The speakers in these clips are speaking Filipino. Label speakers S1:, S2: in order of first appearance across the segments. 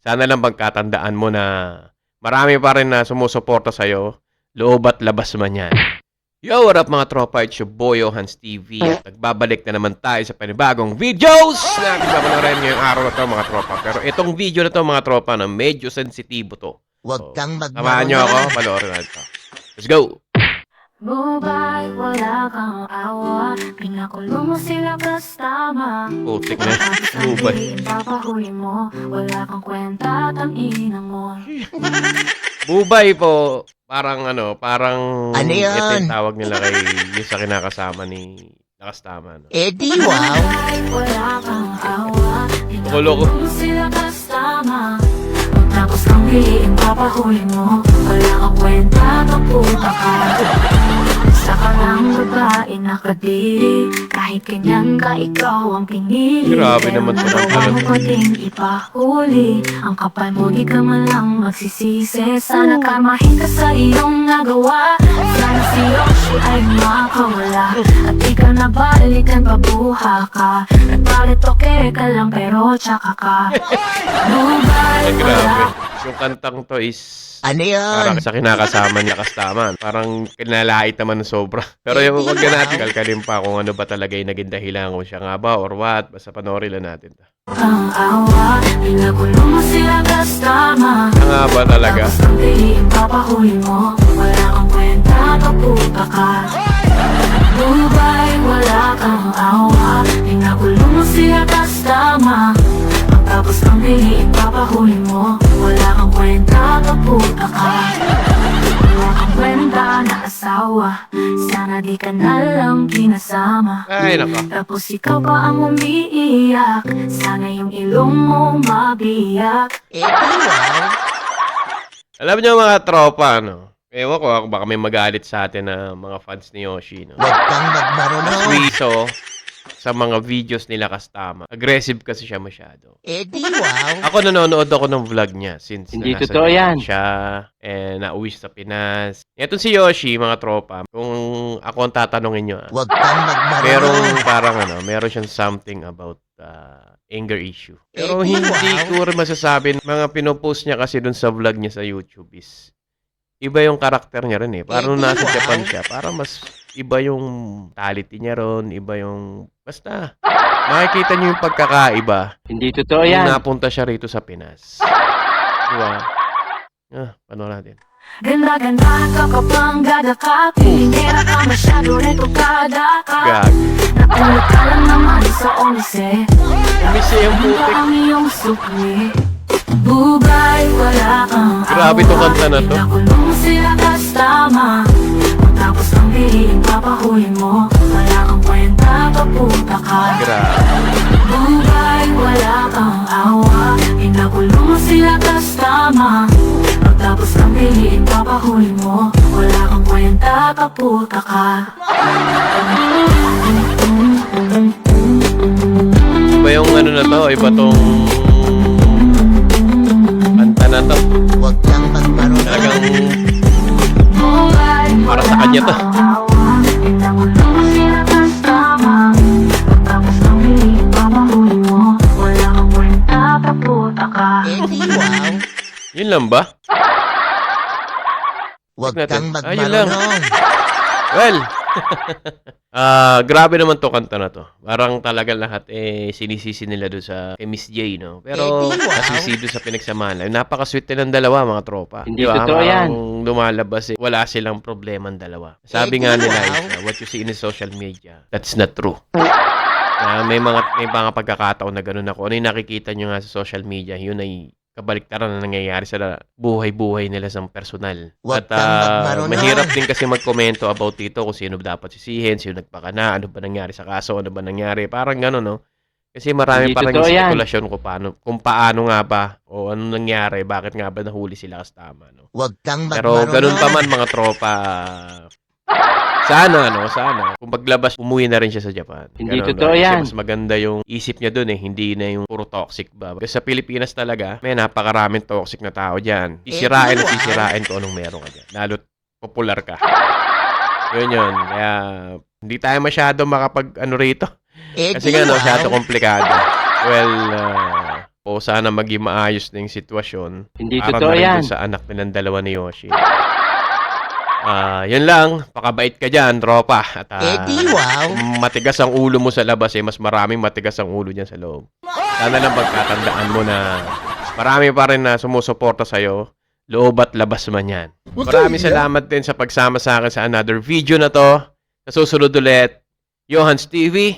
S1: Sana lang pagkatandaan mo na marami pa rin na sumusuporta sa'yo, loob at labas man yan. Yo, what up mga tropa? It's your boy, Hans TV. At nagbabalik na naman tayo sa panibagong videos na pinapanorin ngayong araw na to mga tropa. Pero itong video na to mga tropa na medyo sensitibo to.
S2: Huwag kang
S1: Samahan nyo ako, panoorin natin to. Let's go!
S3: Bubay, wala kang awa. Pinakulong mo sila kasama.
S1: Putik na, bubay.
S3: Papahuli mo, wala kang kwenta, tangina mo.
S1: Bubay po, parang parang
S2: Ano yun?
S1: ito yung tawag nila kay yung sa kinakasama ni Nakastama. No?
S2: Eddie, wow!
S3: Bubay, wala kang awa.
S1: Loko.
S3: Pinakulong mo sila kasama. Tapos kang piliin, papahuli mo, wala kang kwenta, kaputa ka. Saka lang babae nakadiri, kahit ganyan ka, ikaw ang pinili.
S1: Grabe naman ito.
S3: Nagawa mo pa din ipahuli, ang kapal mo di ka man lang magsisisi. Sana karmahin ka sa iyong nagawa, sana si Yoshi ay makawala. At di ka nabalikan, pabuha ka. Nagpalit okay ka lang pero tsaka ka. Bubay,
S1: Ay,
S3: wala.
S1: grabe. Yung kantang to is
S2: Ano
S1: parang
S2: yun?
S1: sa kinakasama ni Nakastama. Parang kinalait naman ng sobra. Pero yung wag na natin kalkalin pa kung ano ba talaga yung naging dahilan, kung siya nga ba or what. Basta panoorin lang natin to.
S3: Ang awa, pinakulong mo sila kasama.
S1: Siya nga ba talaga?
S3: Tapos ang piliin, papahuli mo, wala kang kwenta, kaputa ka. Bubay, wala kang awa. Pinakulong mo sila kasama. Tapos ang piliin, papahuli mo, wala kang kwenta, kaputa ka. Wala kang kwenta na asawa, sana di ka na lang kinasama.
S1: Ay, nako.
S3: Tapos ikaw pa ang umiiyak, sana yung ilong mo mabiyak.
S2: Eddie, wow!
S1: Alam niyo mga tropa, no? Ewan ko, baka may magalit sa atin na mga fans ni Yoshi, no?
S2: Huwag kang magmarunong!
S1: Swiso sa mga videos nila Kastama. Aggressive kasi siya masyado.
S2: Eddie, wow!
S1: Ako nanonood ako ng vlog niya since
S4: Hindi
S1: nasa
S4: totoo
S1: Japan
S4: yan.
S1: siya nauwi sa Pinas. Ito si Yoshi, mga tropa. Kung ako ang tatanungin nyo,
S2: Huwag kang
S1: merong
S2: magmarunong!
S1: parang meron siyang something about anger issue. Pero
S2: Eh,
S1: hindi
S2: wow.
S1: ko rin masasabi. Mga pinopost niya kasi dun sa vlog niya sa YouTube is iba yung karakter niya rin eh. Parang
S2: Eh,
S1: nasa
S2: wow.
S1: Japan siya. Parang mas iba yung mentality niya ron. Iba yung... Basta, makikita niyo yung pagkakaiba.
S4: Hindi totoo
S1: Nung
S4: yan.
S1: napunta siya rito sa Pinas. Diba? Paano natin?
S3: Ganda-ganda ka pa pang gada ka, pinira ka masyado retokada ka.
S1: Gag.
S3: Nakulot ka lang naman sa onse,
S1: Umisi yung
S3: hindi
S1: putik.
S3: ka ang iyong sukli. Bubay, wala kang
S1: Grabe tong kanta na to.
S3: Pinakulong sila kasama. Tapos ang piliin, papahuli mo, wala kang kwenta, kaputa ka.
S1: Grabe.
S3: Bubay, wala kang awa. Pinakulong mo sila kasama. Pagtapos ng piliin, papahuli mo, wala kang kwenta, kaputa ka.
S1: Iba yung na to. Iba tong kanta na to.
S2: Huwag kang magmarunong!
S1: Talagang
S3: Bubay,
S1: para sa kanya to.
S3: kang awa. Pinakulong mo sila kasama. Pagtapos ng piliin, papahuli mo, wala kang kwenta, kaputa ka.
S2: Eddie, wow!
S1: Yun lang ba?
S2: Huwag
S1: Natin.
S2: kang
S1: Ayun lang.
S2: magmarunong!
S1: Well, grabe naman to kanta na to. Parang talaga lahat sinisisi nila doon sa kay Miss J, no? Pero
S2: Eddie, wow.
S1: nasisi doon sa pinagsamahan. Napaka-sweet nilang dalawa, mga tropa.
S4: Hindi
S1: Di ba?
S4: totoo yan.
S1: Parang lumalabas wala silang problema ang dalawa. Sabi
S2: Eddie,
S1: nga nila
S2: wow.
S1: is, what you see in the social media, that's not true. May mga pagkakataon na gano'n ako. Ano yung nakikita nyo nga sa social media, yun ay kabaliktaran na nangyayari sa buhay-buhay nila sa personal.
S2: Huwag
S1: At
S2: kang magmarunong.
S1: mahirap din kasi magkomento about dito kung sino dapat sisihin, sino nagpakana, ano ba nangyari sa kaso, ano ba nangyari. Parang gano'n, no? Kasi marami
S4: Hindi
S1: parang
S4: totoo yan.
S1: spekulasyon kung paano nga ba o ano nangyari, bakit nga ba nahuli sila Kastama, no?
S2: Huwag kang
S1: Pero
S2: magmarunong!
S1: ganun pa man mga tropa, sana, kung paglabas, umuwi na rin siya sa Japan.
S4: Hindi
S1: Ganun
S4: totoo
S1: ba? Kasi
S4: yan.
S1: mas maganda yung isip niya dun hindi na yung puro toxic ba. Kasi sa Pilipinas talaga, may napakaraming toxic na tao dyan. Sisirain at
S2: wow.
S1: sisirain kung anong meron ka dyan. Lalo't popular ka. Yun. Kaya, hindi tayo masyado makapag rito.
S2: Eddie,
S1: Kasi nga,
S2: wow!
S1: masyado komplikado. Well, O sana maging maayos na yung sitwasyon.
S4: Hindi
S1: Para
S4: totoo
S1: na rin
S4: yan.
S1: dun sa anak nilang dalawa ni Yoshi. Yun lang. Pakabait ka dyan, tropa. At
S2: wow.
S1: matigas ang ulo mo sa labas mas maraming matigas ang ulo dyan sa loob. Sana lang pagkatandaan mo na marami pa rin na sumusuporta sa'yo. Loob at labas man yan. Maraming salamat din sa pagsama sa akin sa another video na to. Sa susunod ulit, Johans TV.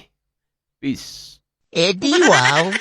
S1: Peace.
S2: wow.